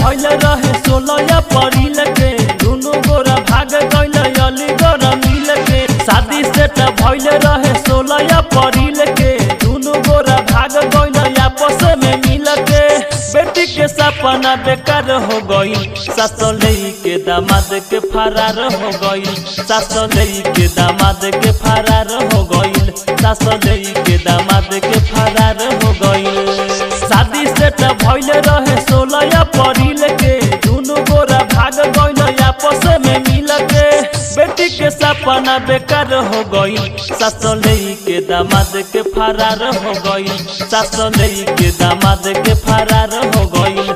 भइल रहे 16 अप्रैल के दुनु गोरा भाग गइल अलीगढ़ मिल के। शादी सेट भइल रहे 16 अप्रैल के दुनु गोरा भाग गइल आपस में मिल के। बेटी के सपना बेकार हो गई, सासले के दामाद के फरार हो गई, सासले के दामाद के फरार हो गई, सासले के दामाद के फरार हो गई। शादी सेट भइल रहे 16 अप्रैल के दुनु गोरा भाग गइल आपस में मिल के। बेटी के सपना बेकार हो गई, सासले के दामाद के फरार हो गई, सासले के दामाद के फरार हो गई।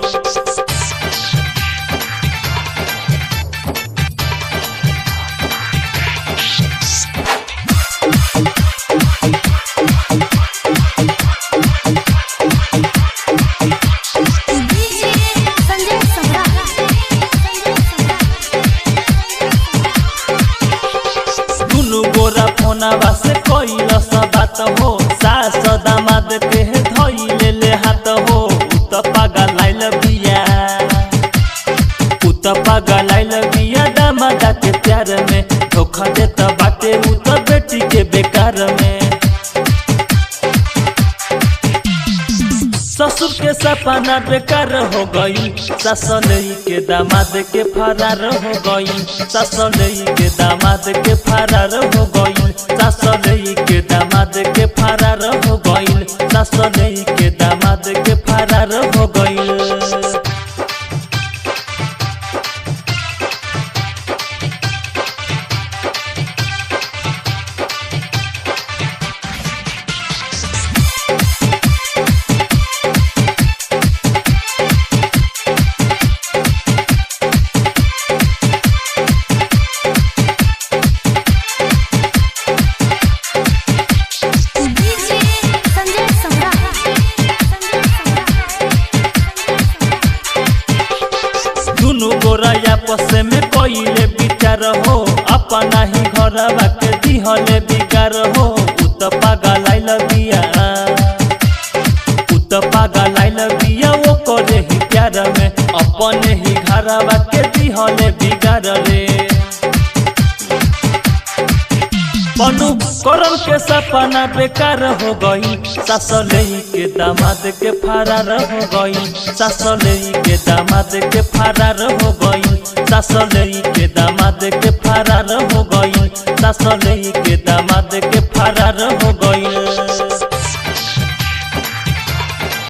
फोनवा से कइल बात हो, सास दामाद के धइले ले हाथ हो। उत पागल बिया, उत पागल बिया दामाद के प्यार में, धोखा देत बाटे उत बेटी के बेकार में। ससुर के सपना बेकार हो गई, सासले के दामाद के फरार हो गई, सासले के दामाद के फरार हो गई, सासले के दामाद के फरार हो गई, सासले के दामाद के फरार हो गई। दुनु गोरा आपस में कइले विचार हो, अपना ही घरवा के दिहले बिगार हो। उत पागल बिया, उत पागल बिया वो करे ही प्यार में, अपने ही घरवा के दिहले बिगार रे। पनु करम के सपना बेकार हो गई, सासले के दामाद के फरार हो गई, सासले के दामाद के फरार हो गई, सासले के दामाद के फरार हो गई, सासले के दामाद